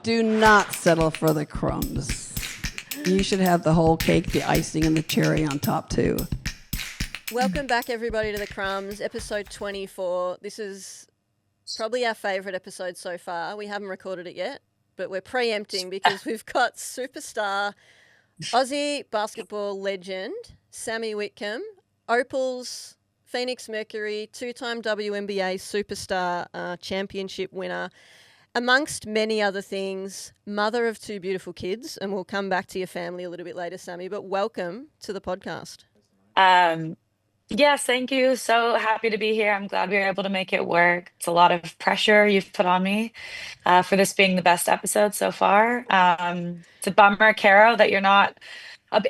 Do not settle for the crumbs. You should have the whole cake, the icing, and the cherry on top, too. Welcome back, everybody, to the Crumbs, episode 24. This is probably our favourite episode so far. We haven't recorded it yet, but we're preempting because we've got superstar Aussie basketball legend Sami Whitcomb, Opals, Phoenix Mercury, two-time WNBA superstar championship winner, amongst many other things, mother of two beautiful kids, and we'll come back to your family a little bit later, Sami, but welcome to the podcast. Um, yes, thank you. So happy to be here. I'm glad we were able to make it work. It's a lot of pressure you've put on me for this being the best episode so far. It's a bummer, Caro, that you're not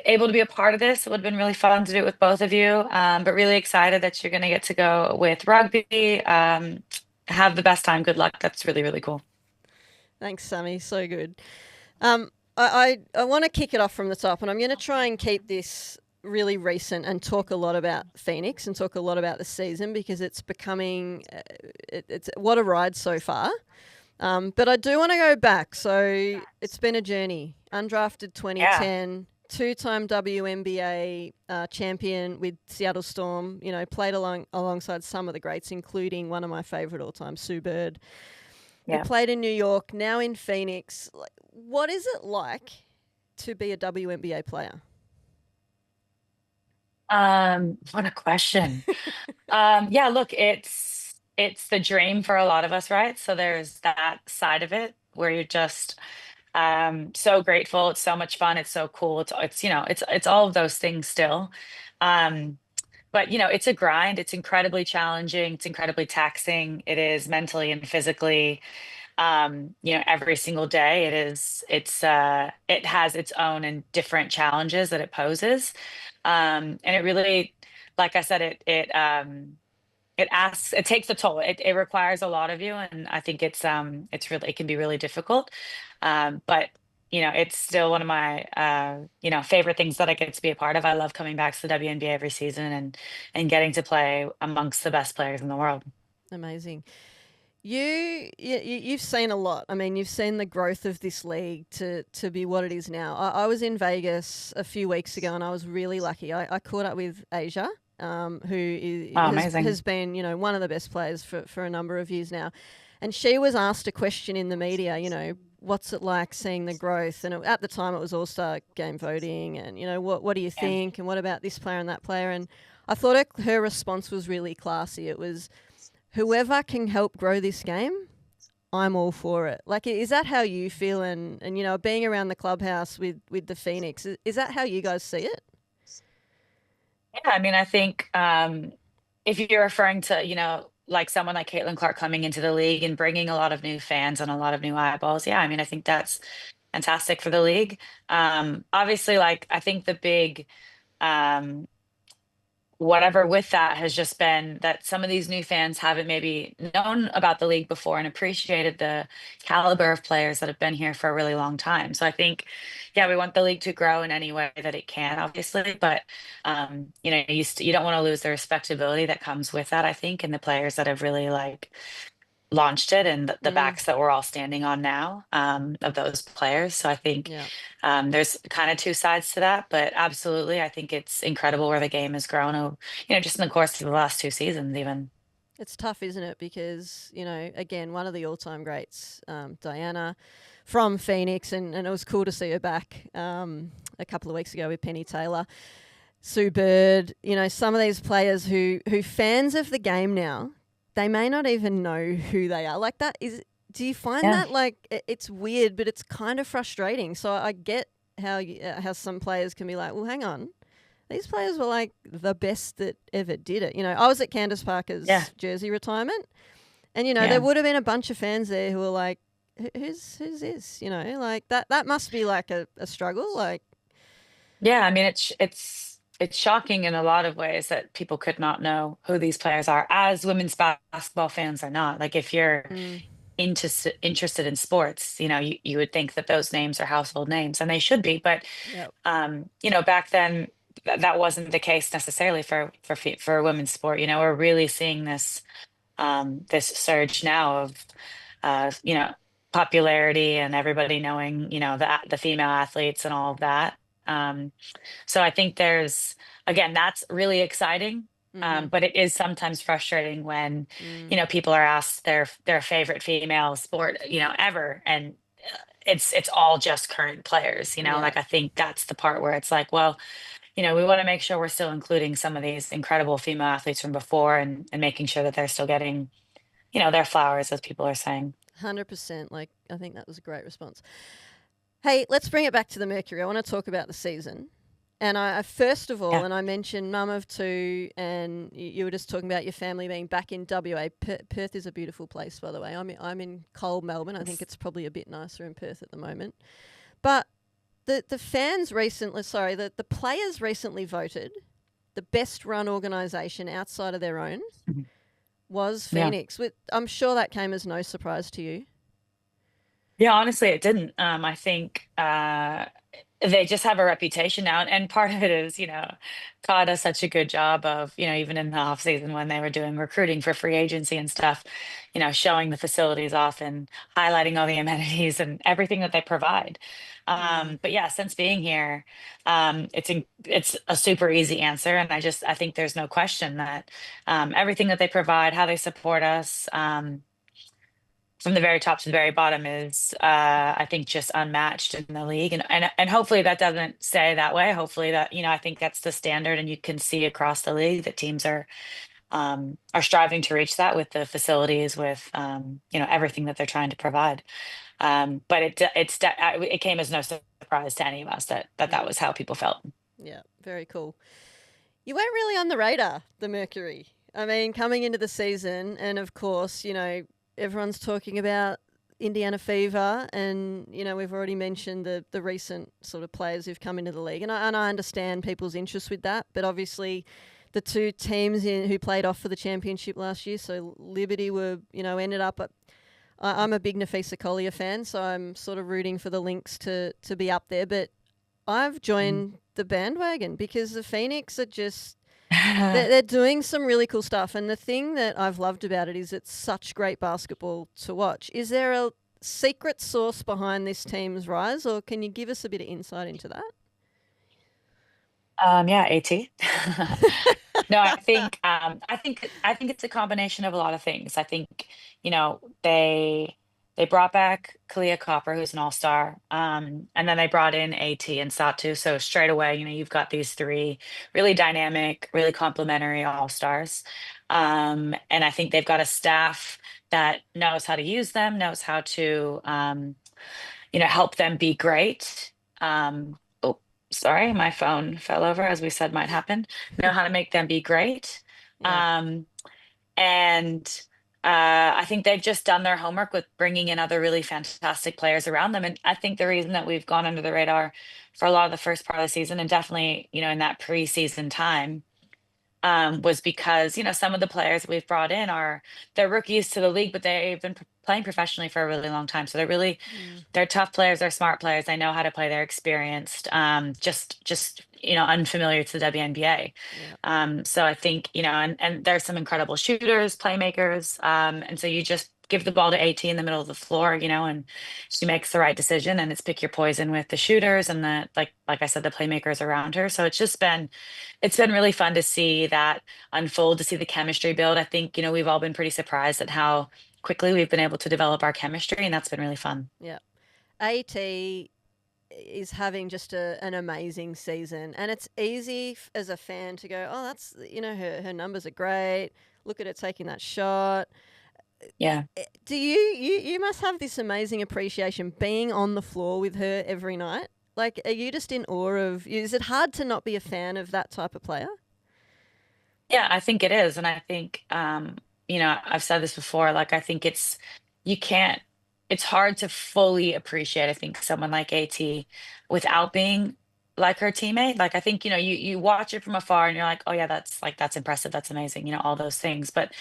able to be a part of this. It would have been really fun to do it with both of you, but really excited that you're going to get to go with rugby. Have the best time. Good luck. That's really, really cool. Thanks, Sami. So good. I want to kick it off from the top, and I'm going to try and keep this really recent and talk a lot about Phoenix and talk a lot about the season because it's becoming it's what a ride so far. But I do want to go back. So it's been a journey. Undrafted 2010, two-time WNBA champion with Seattle Storm. You know, played alongside some of the greats, including one of my favorite all-time, Sue Bird. You played in New York, now in Phoenix. What is it like to be a WNBA player? What a question. Yeah, look, it's the dream for a lot of us, right? So there's that side of it where you're just so grateful. It's so much fun. It's so cool. It's all of those things still. Um, but it's a grind. It's incredibly challenging. It's incredibly taxing. It is mentally and physically. Every single day it has its own and different challenges that it poses. And it really, like I said, it takes a toll. It requires a lot of you. And I think it can be really difficult. But it's still one of my, favorite things that I get to be a part of. I love coming back to the WNBA every season and getting to play amongst the best players in the world. Amazing. You've seen a lot. I mean, you've seen the growth of this league to be what it is now. I was in Vegas a few weeks ago, and I was really lucky. I caught up with Asia, has been one of the best players for a number of years now, and she was asked a question in the media. What's it like seeing the growth? And at the time, it was All-Star game voting, and what do you think, and what about this player and that player? And I thought her response was really classy. It was, whoever can help grow this game, I'm all for it. Like, is that how you feel? And being around the clubhouse with the Phoenix, is that how you guys see it? Yeah, I mean, I think if you're referring to, like someone like Caitlin Clark coming into the league and bringing a lot of new fans and a lot of new eyeballs, yeah, I mean, I think that's fantastic for the league. Obviously, like I think the big um, whatever with that has just been that some of these new fans haven't maybe known about the league before and appreciated the caliber of players that have been here for a really long time. So I think, yeah, we want the league to grow in any way that it can, obviously, but you don't want to lose the respectability that comes with that, I think, and the players that have really like launched it and the backs that we're all standing on now of those players. So I think Yeah. there's kind of two sides to that, but absolutely, I think it's incredible where the game has grown, just in the course of the last two seasons, even. It's tough, isn't it? Because, again, one of the all-time greats, Diana from Phoenix, and it was cool to see her back a couple of weeks ago with Penny Taylor, Sue Bird, some of these players who fans of the game now, they may not even know who they are. Like that is, do you find that like it's weird, but it's kind of frustrating? So I get how some players can be like, well, hang on. These players were like the best that ever did it. I was at Candace Parker's jersey retirement, and there would have been a bunch of fans there who were like, "Who's this?" Like that must be like a struggle. Like, yeah, I mean it's shocking in a lot of ways that people could not know who these players are. As women's basketball fans are not. Like if you're interested in sports, you would think that those names are household names, and they should be. But back then that wasn't the case necessarily for women's sport. We're really seeing this surge now of popularity and everybody knowing, the female athletes and all of that. Um, so I think again, that's really exciting. Mm-hmm. But it is sometimes frustrating when, Mm. people are asked their favorite female sport, ever, and it's all just current players. Yeah. Like I think that's the part where it's like, well, we want to make sure we're still including some of these incredible female athletes from before, and making sure that they're still getting, their flowers, as people are saying. 100%. Like, I think that was a great response. Hey, let's bring it back to the Mercury. I want to talk about the season. And first of all, Yeah. and I mentioned mum of two, and you were just talking about your family being back in WA. Perth is a beautiful place, by the way. I'm in cold Melbourne. I think it's probably a bit nicer in Perth at the moment. But the fans recently, sorry, the players recently voted the best run organisation outside of their own Mhm. was Yeah. Phoenix. I'm sure that came as no surprise to you. Yeah, honestly, it didn't. I think they just have a reputation now, and part of it is, Todd does such a good job of, even in the off season when they were doing recruiting for free agency and stuff, showing the facilities off and highlighting all the amenities and everything that they provide. Mm. But yeah, since being here, it's a super easy answer, and I think there's no question that everything that they provide, how they support us. From the very top to the very bottom is I think just unmatched in the league, and hopefully that doesn't stay that way. Hopefully that, I think that's the standard, and you can see across the league that teams are striving to reach that with the facilities, with everything that they're trying to provide. But it came as no surprise to any of us that Yeah. was how people felt. Yeah, very cool. You weren't really on the radar, the Mercury. I mean, coming into the season, and of course, everyone's talking about Indiana Fever, and we've already mentioned the recent sort of players who've come into the league, and I understand people's interest with that, but obviously the two teams who played off for the championship last year, so Liberty ended up at. I'm a big Nafisa Collier fan, so I'm sort of rooting for the Lynx to be up there, but I've joined the bandwagon because the Phoenix are just they're doing some really cool stuff. And the thing that I've loved about it is it's such great basketball to watch. Is there a secret sauce behind this team's rise, or can you give us a bit of insight into that? Yeah, AT. No, I think it's a combination of a lot of things. I think, they brought back Kalia Copper, who's an all-star, and then they brought in AT and Satu. So straight away, you've got these three really dynamic, really complementary all-stars. And I think they've got a staff that knows how to use them, knows how to help them be great. Oh, sorry, my phone fell over, as we said might happen. Know how to make them be great. Yeah. Um, and I think they've just done their homework with bringing in other really fantastic players around them. And I think the reason that we've gone under the radar for a lot of the first part of the season, and definitely, in that preseason time, was because some of the players we've brought in they're rookies to the league, but they've been playing professionally for a really long time. So Mm. they're tough players, they're smart players, they know how to play, they're experienced. Just unfamiliar to the WNBA. Yeah. So I think and there's some incredible shooters, playmakers, and so you just give the ball to AT in the middle of the floor, and she makes the right decision, and it's pick your poison with the shooters and the like I said, the playmakers around her. So it's been really fun to see that unfold, to see the chemistry build. I think, we've all been pretty surprised at how quickly we've been able to develop our chemistry, and that's been really fun. Yeah. AT is having just an amazing season, and it's easy as a fan to go, oh, that's her numbers are great. Look at her taking that shot. Yeah. Do you must have this amazing appreciation being on the floor with her every night? Like, are you just in awe of? Is it hard to not be a fan of that type of player? Yeah, I think it is. And I think, I've said this before, like, I think you can't, it's hard to fully appreciate, I think, someone like AT without being like her teammate. Like, I think, you watch it from afar and you're like, oh yeah, that's impressive. That's amazing. All those things. But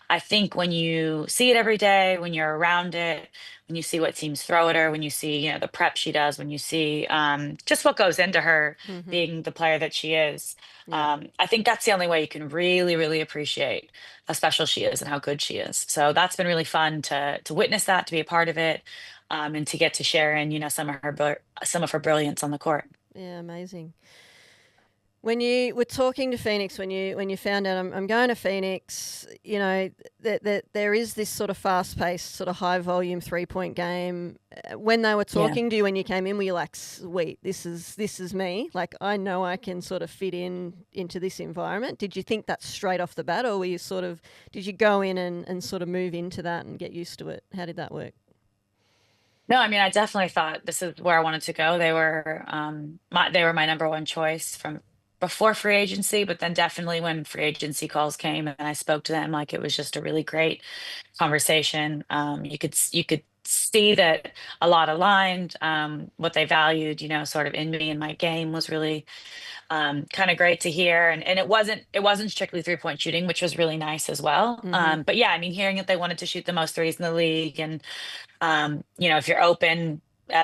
I think when you see it every day, when you're around it, when you see what teams throw at her, when you see, the prep she does, when you see, just what goes into her Mm-hmm. being the player that she is, Yeah. I think that's the only way you can really, really appreciate how special she is and how good she is. So that's been really fun to witness that, to be a part of it. and to get to share in, some of her brilliance on the court. Yeah, amazing. When you were talking to Phoenix, when you found out I'm going to Phoenix, you know that there is this sort of fast-paced, sort of high-volume three-point game. When they were talking to you when you came in, were you like, "Sweet, this is me. Like I know I can sort of fit into this environment." Did you think that straight off the bat, or were you did you go in and sort of move into that and get used to it? How did that work? No, I mean, I definitely thought this is where I wanted to go. They were my number one choice from before free agency, but then definitely when free agency calls came and I spoke to them, like it was just a really great conversation. You could see that a lot aligned. What they valued, sort of in me and my game was really kind of great to hear. And it wasn't strictly 3-point shooting, which was really nice as well. Mm-hmm. But yeah, I mean, hearing that they wanted to shoot the most threes in the league, and if you're open,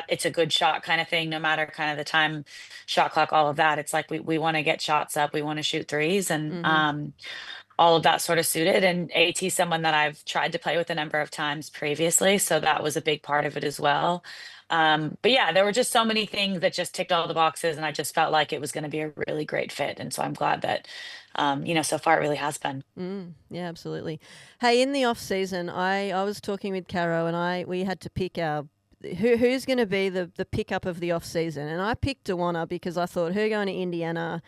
it's a good shot kind of thing, no matter kind of the time, shot clock, all of that. It's like we want to get shots up, we want to shoot threes, and Mm-hmm. all of that sort of suited. And AT, someone that I've tried to play with a number of times previously, so that was a big part of it as well. But yeah, there were just so many things that just ticked all the boxes, and I just felt like it was going to be a really great fit. And so I'm glad that, so far it really has been. Yeah, absolutely. Hey, in the off season, I was talking with Caro, and we had to pick our who's going to be the pickup of the off season, and I picked Dewana because I thought her going to Indiana,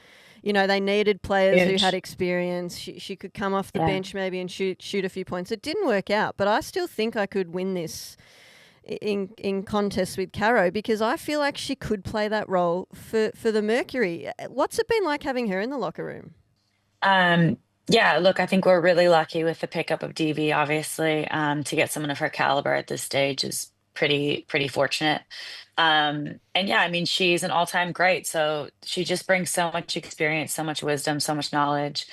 they needed players who had Huge. experience. She could come off the Yeah. bench maybe and shoot a few points. It didn't work out, but I still think I could win this in contest with Caro because I feel like she could play that role for the Mercury. What's it been like having her in the locker room? Um, yeah, look, I think we're really lucky with the pickup of DV, obviously. To get someone of her caliber at this stage is pretty fortunate. And yeah, I mean, she's an all-time great. So she just brings so much experience, so much wisdom, so much knowledge.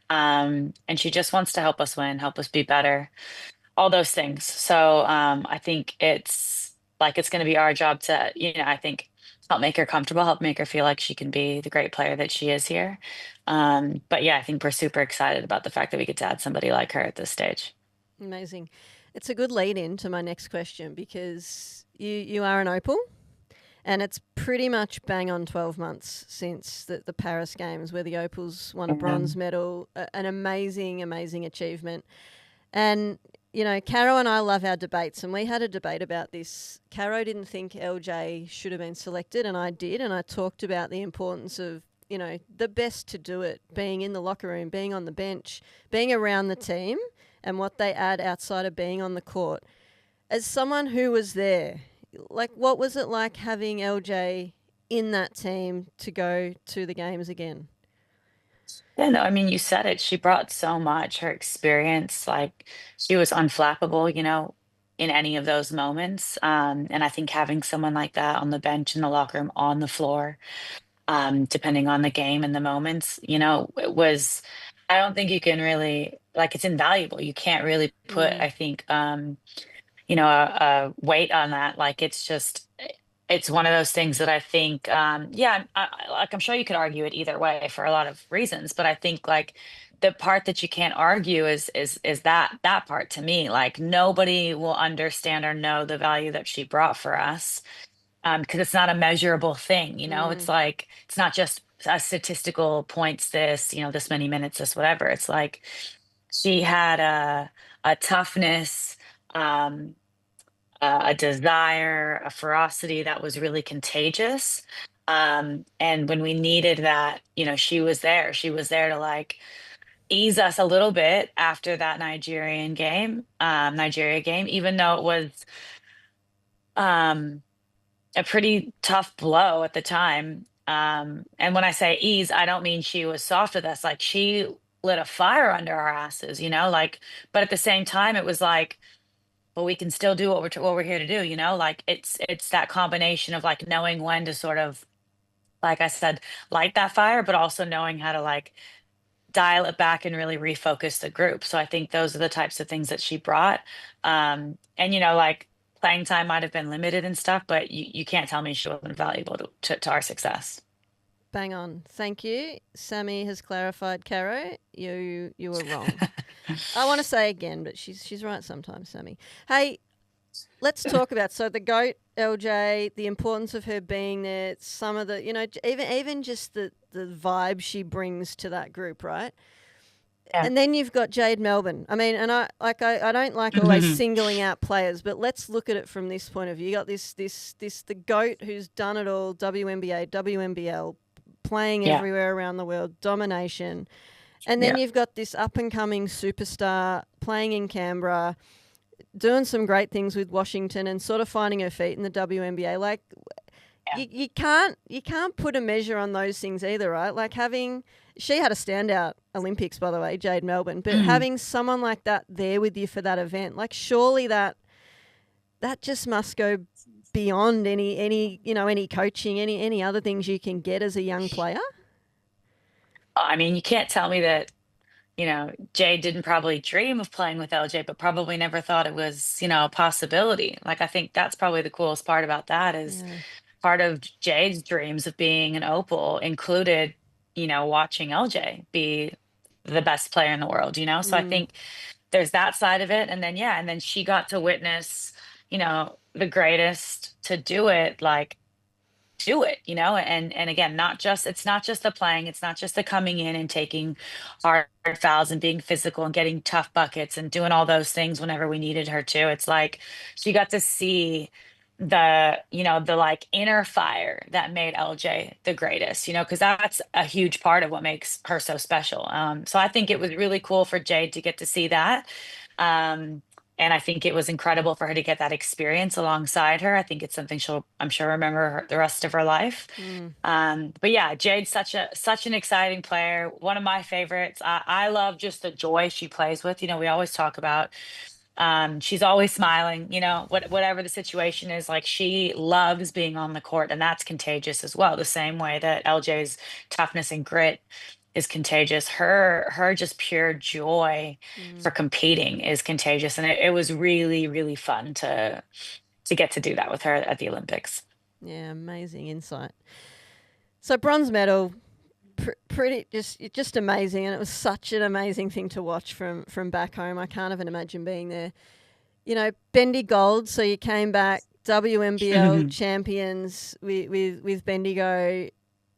And she just wants to help us win, help us be better, all those things. So I think it's going to be our job to, I think help make her comfortable, help make her feel like she can be the great player that she is here. But yeah, I think we're super excited about the fact that we get to add somebody like her at this stage. Amazing. It's a good lead in to my next question because you are an Opal and it's pretty much bang on 12 months since the Paris Games where the Opals won a bronze medal, an amazing, amazing achievement. And, Caro and I love our debates, and we had a debate about this. Caro didn't think LJ should have been selected, and I did, and I talked about the importance of, the best to do it, being in the locker room, being on the bench, being around the team, and what they add outside of being on the court. As someone who was there, like, what was it like having LJ in that team to go to the games again? Yeah, no, I mean, you said it. She brought so much. Her experience, like, she was unflappable, in any of those moments. And I think having someone like that on the bench, in the locker room, on the floor, depending on the game and the moments, it was, I don't think you can really, like, it's invaluable. You can't really put, Mm, I think, a weight on that. Like, it's one of those things that I think, yeah, like I'm sure you could argue it either way for a lot of reasons, but I think like the part that you can't argue is that part to me. Like nobody will understand or know the value that she brought for us, because it's not a measurable thing. It's mm, like it's not just a statistical points. This many minutes, this whatever. It's like she had a toughness. Um, a desire, a ferocity that was really contagious. And when we needed that, she was there. She was there to like ease us a little bit after that Nigeria game, even though it was um, a pretty tough blow at the time. And when I say ease, I don't mean she was soft with us. Like she lit a fire under our asses, like, but at the same time, it was like, but we can still do what we're here to do, like it's that combination of like knowing when to sort of, like I said, light that fire, but also knowing how to like dial it back and really refocus the group. So I think those are the types of things that she brought. And like playing time might have been limited and stuff, but you can't tell me she wasn't valuable to our success. bang on. Thank you. Sami has clarified, Caro. You were wrong. I want to say again, but she's right sometimes, Sami. Hey, let's talk about the GOAT LJ, the importance of her being there. Some of the, even just the vibe she brings to that group, right? Yeah. And then you've got Jade Melbourne. I mean, and I don't like always singling out players, but let's look at it from this point of view. You got this the GOAT who's done it all, WNBA, WNBL, playing Yeah. everywhere around the world, domination. And then you've got this up and coming superstar playing in Canberra, doing some great things with Washington and sort of finding her feet in the WNBA. Like you can't put a measure on those things either, right? Like she had a standout Olympics, by the way, Jade Melbourne, but having someone like that there with you for that event, like surely that just must go beyond any coaching, any other things you can get as a young player. I mean, you can't tell me that, Jade didn't probably dream of playing with LJ, but probably never thought it was, a possibility. Like, I think that's probably the coolest part about that is part of Jade's dreams of being an Opal included, watching LJ be the best player in the world, So I think there's that side of it. And then she got to witness, the greatest to do it, like do it, and again, it's not just the playing, it's not just the coming in and taking hard fouls and being physical and getting tough buckets and doing all those things whenever we needed her to. It's like she got to see the like inner fire that made LJ the greatest, because that's a huge part of what makes her so special. So I think it was really cool for Jade to get to see that. And I think it was incredible for her to get that experience alongside her. I think it's something I'm sure, remember the rest of her life. But yeah, Jade's such an exciting player. One of my favorites. I love just the joy she plays with. We always talk about. She's always smiling. Whatever the situation is, like she loves being on the court, and that's contagious as well. The same way that LJ's toughness and grit is contagious. Her just pure joy for competing is contagious. And it was really, really fun to get to do that with her at the Olympics. Yeah, amazing insight. So bronze medal, pretty just amazing, and it was such an amazing thing to watch from back home. I can't even imagine being there. Bendy gold, so you came back WNBL champions with Bendigo,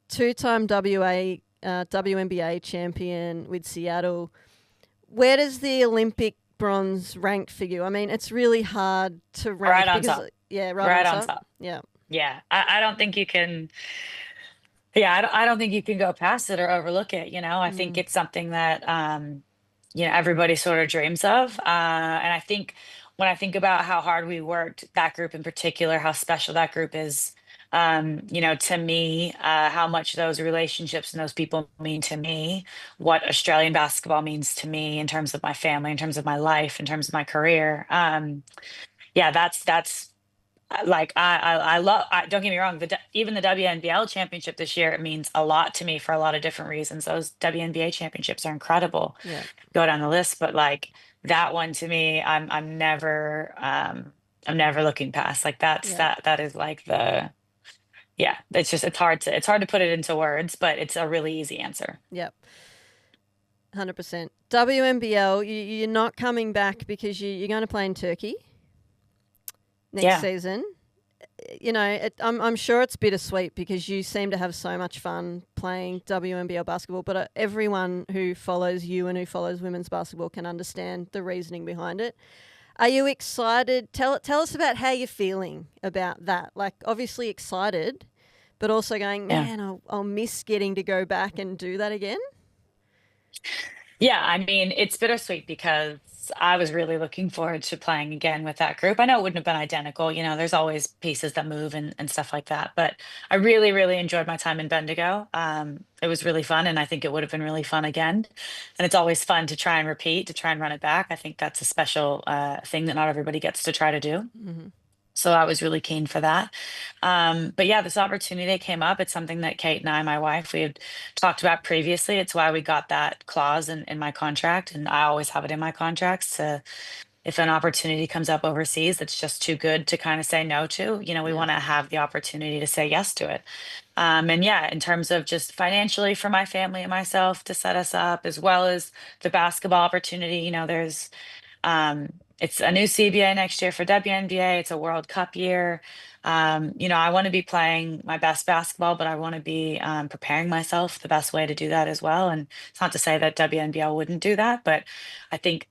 two-time WNBA champion with Seattle. Where does the Olympic bronze rank for you? I mean, it's really hard to rank. Right on top. Yeah, right on top. Yeah. Yeah. I don't think you can. Yeah, I don't think you can go past it or overlook it. I think it's something that everybody sort of dreams of. And I think when I think about how hard we worked, that group in particular, how special that group is. To me, how much those relationships and those people mean to me, what Australian basketball means to me in terms of my family, in terms of my life, in terms of my career. That's like I love. Don't get me wrong. Even the WNBL championship this year, it means a lot to me for a lot of different reasons. Those WNBA championships are incredible. Yeah. Go down the list, but like that one to me, I'm never looking past. Like that is like the. Yeah, it's hard to put it into words, but it's a really easy answer. Yep. 100%. WNBL, you're not coming back because you're going to play in Turkey next season. I'm sure it's bittersweet because you seem to have so much fun playing WNBL basketball, but everyone who follows you and who follows women's basketball can understand the reasoning behind it. Are you excited? Tell us about how you're feeling about that. Like, obviously excited, but also going, man, I'll miss getting to go back and do that again. Yeah, I mean, it's bittersweet because I was really looking forward to playing again with that group. I know it wouldn't have been identical. There's always pieces that move and stuff like that. But I really, really enjoyed my time in Bendigo. It was really fun, and I think it would have been really fun again. And it's always fun to try and repeat, to try and run it back. I think that's a special thing that not everybody gets to try to do. Mm-hmm. So I was really keen for that. But yeah, this opportunity came up. It's something that Kate and I, my wife, we had talked about previously. It's why we got that clause in my contract. And I always have it in my contracts to, if an opportunity comes up overseas that's just too good to kind of say no to, we want to have the opportunity to say yes to it. And yeah, in terms of just financially for my family and myself to set us up, as well as the basketball opportunity, there's it's a new CBA next year for WNBA. It's a World Cup year. I want to be playing my best basketball, but I want to be preparing myself the best way to do that as well. And it's not to say that WNBL wouldn't do that, but I think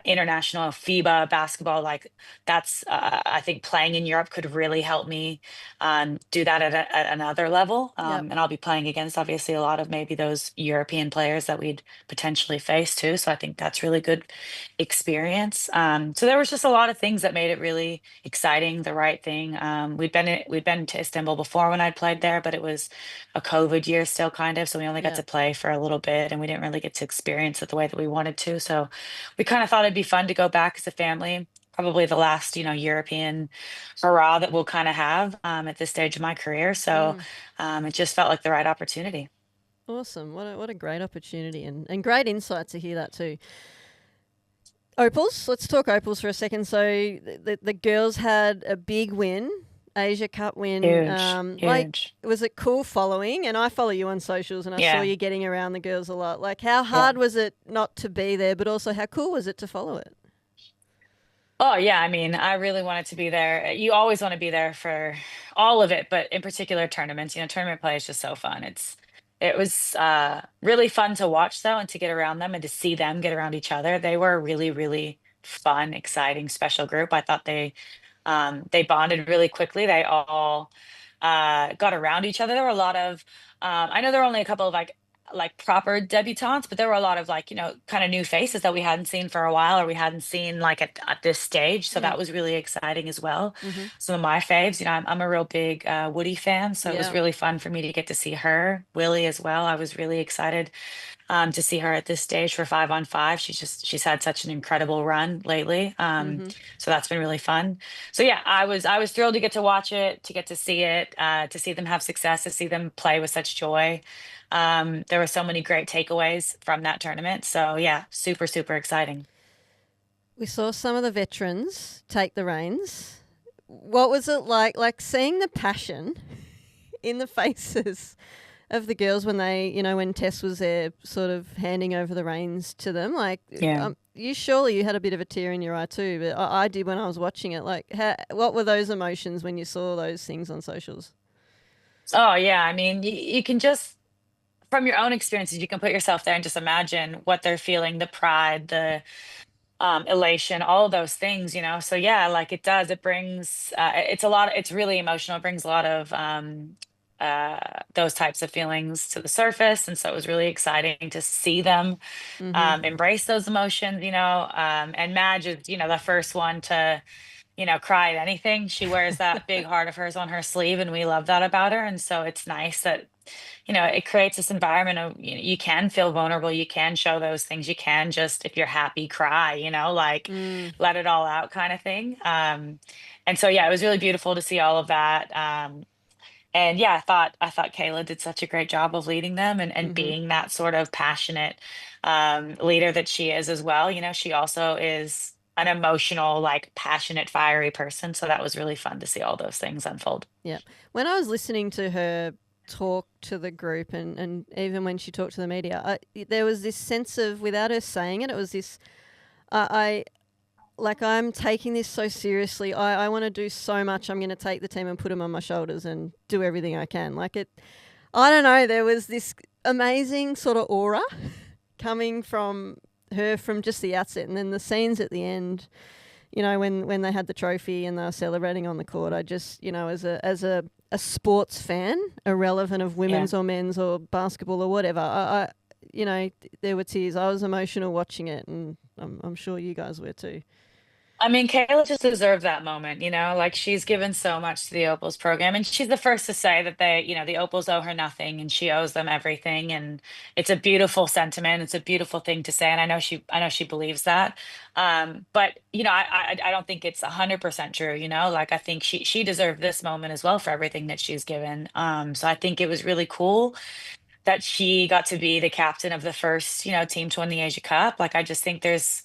international FIBA basketball, like that's, I think playing in Europe could really help me do that at another level. Yep. And I'll be playing against obviously a lot of maybe those European players that we'd potentially face too. So I think that's really good experience. So there was just a lot of things that made it really exciting, the right thing. We'd been to Istanbul before when I'd played there, but it was a COVID year still kind of, so we only got Yeah. to play for a little bit and we didn't really get to experience it the way that we wanted to. So we kind of thought it'd be fun to go back as a family. Probably the last, European hurrah that we'll kind of have at this stage of my career. So Mm. it just felt like the right opportunity. Awesome. What a great opportunity and great insight to hear that too. Opals, let's talk Opals for a second. So the girls had a big win, Asia Cup win. Huge, Like, huge. was it cool following? And I follow you on socials and I saw Yeah. you getting around the girls a lot. Like, how Yeah. hard was it not to be there, but also how cool was it to follow it? Oh yeah, I mean, I really wanted to be there. You always want to be there for all of it, but in particular tournaments. Tournament play is just so fun. It was really fun to watch though, and to get around them and to see them get around each other. They were a really, really fun, exciting, special group. I thought they bonded really quickly. They all got around each other. There were a lot of I know there were only a couple of like proper debutantes, but there were a lot of like, kind of new faces that we hadn't seen for a while or we hadn't seen like at this stage. So Mm. that was really exciting as well. Mm-hmm. Some of my faves, I'm a real big Woody fan. So it was Yeah. really fun for me to get to see her, Willie as well. I was really excited to see her at this stage for 5-on-5. She's had such an incredible run lately. Mm-hmm. So that's been really fun. So yeah, I was thrilled to get to watch it, to get to see it, to see them have success, to see them play with such joy. There were so many great takeaways from that tournament. So yeah, super, super exciting. We saw some of the veterans take the reins. What was it like seeing the passion in the faces of the girls when when Tess was there, sort of handing over the reins to them? Like, Yeah. you had a bit of a tear in your eye too, but I did when I was watching it. Like, what were those emotions when you saw those things on socials? Oh yeah. I mean, you can just, from your own experiences, you can put yourself there and just imagine what they're feeling, the pride, the elation, all of those things. So yeah, like it does, it brings, it's really emotional. It brings a lot of those types of feelings to the surface. And so it was really exciting to see them Mm-hmm. embrace those emotions. And Madge is, the first one to, cry at anything. She wears that big heart of hers on her sleeve, and we love that about her. And so it's nice that, it creates this environment of, you can feel vulnerable, you can show those things, you can just, if you're happy, cry, like Mm, let it all out kind of thing. And so yeah, it was really beautiful to see all of that. And yeah, I thought Kayla did such a great job of leading them and mm-hmm. being that sort of passionate leader that she is as well. She also is an emotional, like passionate, fiery person. So that was really fun to see all those things unfold. Yeah. When I was listening to her talk to the group and even when she talked to the media, there was this sense of, without her saying it, it was this, I like, I'm taking this so seriously. I want to do so much. I'm going to take the team and put them on my shoulders and do everything I can. Like it, I don't know. There was this amazing sort of aura coming from her from just the outset, and then the scenes at the end. When they had the trophy and they were celebrating on the court, I just, as a sports fan, irrelevant of Yeah. women's or men's or basketball or whatever, there were tears. I was emotional watching it, and I'm sure you guys were too. I mean, Kayla just deserved that moment. Like she's given so much to the Opals program, and she's the first to say that the Opals owe her nothing and she owes them everything. And it's a beautiful sentiment. It's a beautiful thing to say. And I know she believes that. But I don't think it's 100% true. Like I think she deserved this moment as well for everything that she's given. So I think it was really cool that she got to be the captain of the first, team to win the Asia Cup. Like I just think that's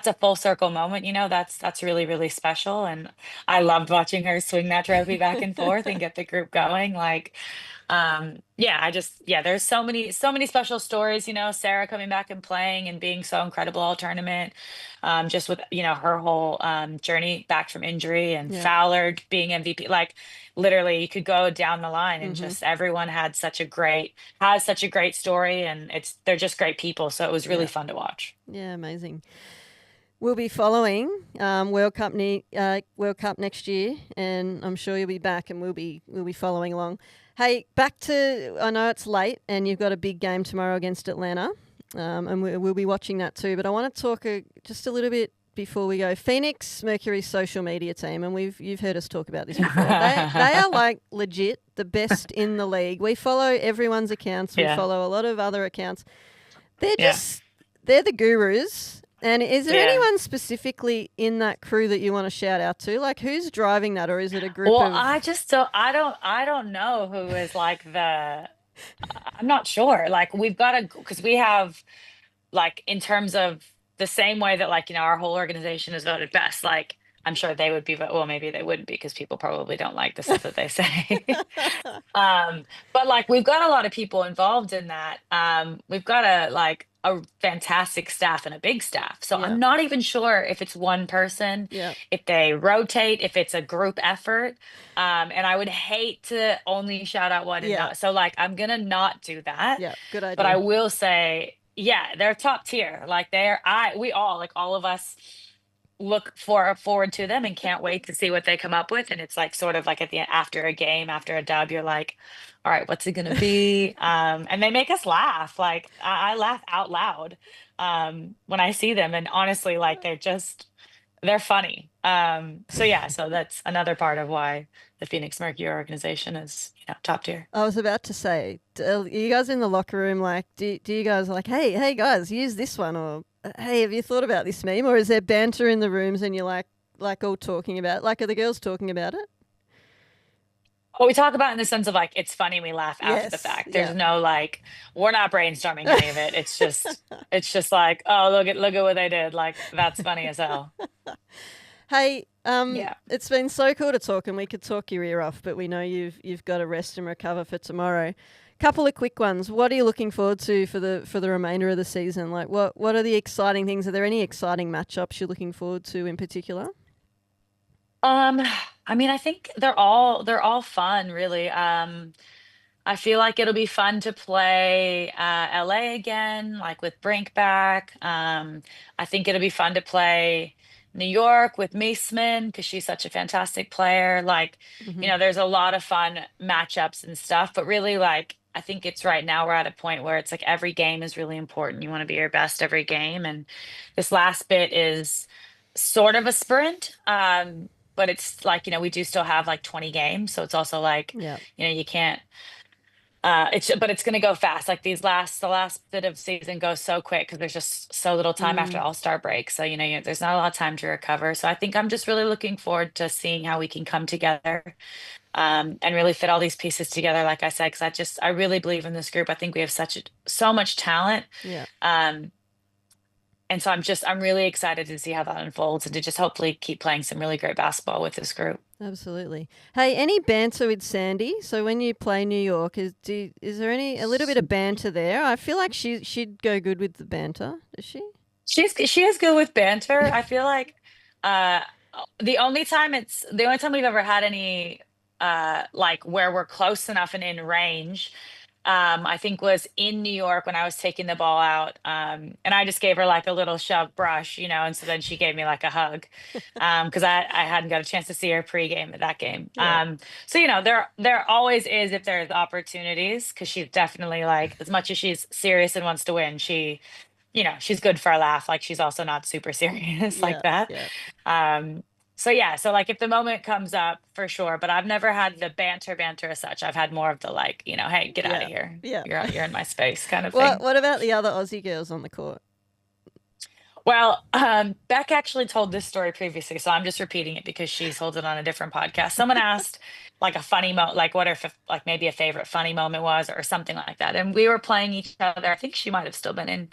a full circle moment. That's really, really special. And I loved watching her swing that trophy back and forth and get the group going. Like, yeah, yeah, there's so many special stories, Sarah coming back and playing and being so incredible all tournament. Just with, her whole journey back from injury and Yeah. Fowler being MVP. Like literally you could go down the line and Hmm. just everyone has such a great story and they're just great people. So it was really Yeah. fun to watch. Yeah, amazing. We'll be following World Cup next year, and I'm sure you'll be back, and we'll be following along. Hey, back to, I know it's late, and you've got a big game tomorrow against Atlanta, and we'll be watching that too. But I want to talk just a little bit before we go. Phoenix Mercury's social media team, and you've heard us talk about this before. They are like legit the best in the league. We follow everyone's accounts. We Yeah. follow a lot of other accounts. They're Yeah. just they're the gurus. And is there Yeah. anyone specifically in that crew that you want to shout out to? Like, who's driving that, or is it a group Well, of? I don't know who is like I'm not sure. Like we've got to, because we have like in terms of the same way that like our whole organization is voted best, like I'm sure they would be well, maybe they wouldn't be because people probably don't like the stuff that they say. But like we've got a lot of people involved in that. We've got a fantastic staff and a big staff, so Yeah, I'm not even sure if it's one person, yeah, if they rotate, if it's a group effort. And I would hate to only shout out one and yeah, not, so like I'm gonna not do that. yeah. Good But I idea. will say, yeah, they're top tier. Like we all, like all of us forward to them and can't wait to see what they come up with. And it's like sort of like at the end, after a game, after a dub, you're like, all right, what's it gonna be? And they make us laugh. Like I laugh out loud when I see them. And honestly, like they're funny. So yeah, so that's another part of why the Phoenix Mercury organization is, top tier. I was about to say, are you guys in the locker room, like, do you guys like, hey guys, use this one, or hey, have you thought about this meme, or is there banter in the rooms and you're like all talking about, like, are the girls talking about it? What we talk about in the sense of like it's funny, we laugh after the Yes. fact. Yeah. There's no like we're not brainstorming any of it. It's just like, oh, look at what they did. Like that's funny as hell. Hey, Yeah. it's been so cool to talk, and we could talk your ear off, but we know you've got to rest and recover for tomorrow. Couple of quick ones. What are you looking forward to for the remainder of the season? Like, what are the exciting things? Are there any exciting matchups you're looking forward to in particular? Um, I mean, I think they're all fun, really. I feel like it'll be fun to play LA again, like with Brink back. I think it'll be fun to play New York with Meesman because she's such a fantastic player. Like, Hmm. there's a lot of fun matchups and stuff, but really, like, I think it's right now we're at a point where it's like every game is really important. You want to be your best every game, and this last bit is sort of a sprint. But it's like, we do still have like 20 games, so it's also like, Yeah. you can't but it's going to go fast. Like the last bit of season goes so quick because there's just so little time after Mm. All-Star break. So, there's not a lot of time to recover. So I think I'm just really looking forward to seeing how we can come together and really fit all these pieces together. Like I said, because I really believe in this group. I think we have so much talent. Yeah. Um, and so I'm really excited to see how that unfolds and to just hopefully keep playing some really great basketball with this group. Absolutely. Hey, any banter with Sandy? So when you play New York, is there a little bit of banter there? I feel like she'd go good with the banter. Does she? She is good with banter. I feel like uh the only time we've ever had any like where we're close enough and in range, I think was in New York when I was taking the ball out. And I just gave her like a little shove brush, and so then she gave me like a hug. Because I hadn't got a chance to see her pregame at that game. Yeah. So there always is if there's opportunities, because she's definitely like, as much as she's serious and wants to win, she's good for a laugh. Like she's also not super serious like Yeah. that. Yeah. Um, so yeah, so like if the moment comes up for sure, but I've never had the banter as such. I've had more of the like, hey, get out Yeah. of here. Yeah. You're in my space kind of What thing. What about the other Aussie girls on the court? Well, Beck actually told this story previously, so I'm just repeating it because she told it on a different podcast. Someone asked like a funny like what if like maybe a favorite funny moment was or something like that. And we were playing each other. I think she might have still been in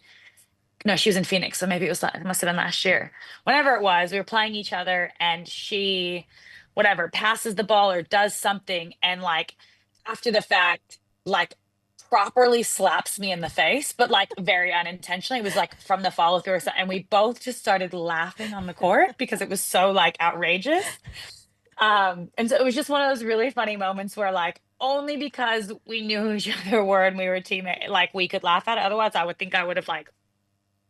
no, she was in Phoenix, so maybe it must have been last year. Whenever it was, we were playing each other, and she, whatever, passes the ball or does something, and like after the fact, like properly slaps me in the face, but like very unintentionally. It was like from the follow through, and we both just started laughing on the court because it was so like outrageous. And so it was just one of those really funny moments where like only because we knew who each other were and we were teammates, like we could laugh at it. Otherwise, I would think I would have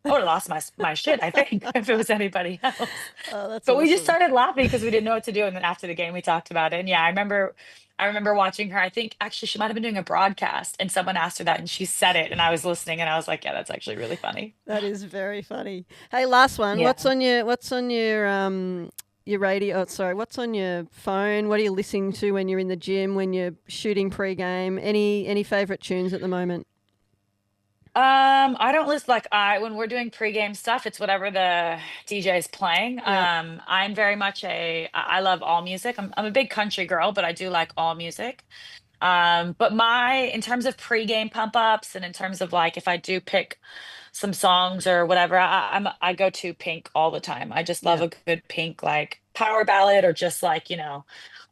lost my shit, I think, if it was anybody else. Oh, that's But we just awesome. started laughing because we didn't know what to do. And then after the game, we talked about it. And yeah, I remember watching her. I think actually she might have been doing a broadcast and someone asked her that and she said it. And I was listening and I was like, yeah, that's actually really funny. That is very funny. Hey, last one. Yeah. What's on your radio? Oh, sorry. What's on your phone? What are you listening to when you're in the gym? When you're shooting pre-game? Any favorite tunes at the moment? I don't listen like when we're doing pregame stuff, it's whatever the DJ is playing. Yeah. I'm very much I love all music. I'm a big country girl, but I do like all music. But in terms of pregame pump ups and in terms of like if I do pick some songs or whatever, I go to Pink all the time. I just love Yeah. a good Pink like power ballad or just like,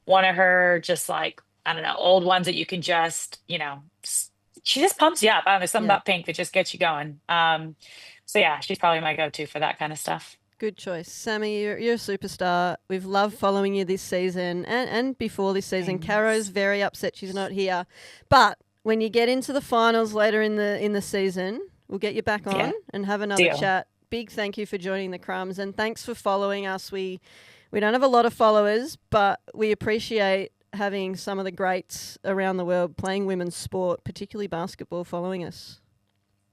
one of her just like, I don't know, old ones that you can just, she just pumps you up. I don't know, there's something Yeah. about Pink that just gets you going. So yeah, she's probably my go-to for that kind of stuff. Good choice. Sammy, you're a superstar. We've loved following you this season and before this season. Thanks. Caro's very upset she's not here. But when you get into the finals later in the season, we'll get you back on Yeah. and have another Deal. chat. Big thank you for joining the Crumbs and thanks for following us. We don't have a lot of followers, but we appreciate having some of the greats around the world playing women's sport, particularly basketball, following us.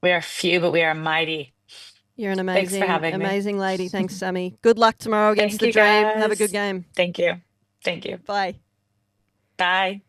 We are few, but we are mighty. You're an Thanks for having me. amazing lady. Thanks, Sammy. Good luck tomorrow against Thank the you, Dream. Have a guys. good game. Thank you. Thank you. Bye. Bye.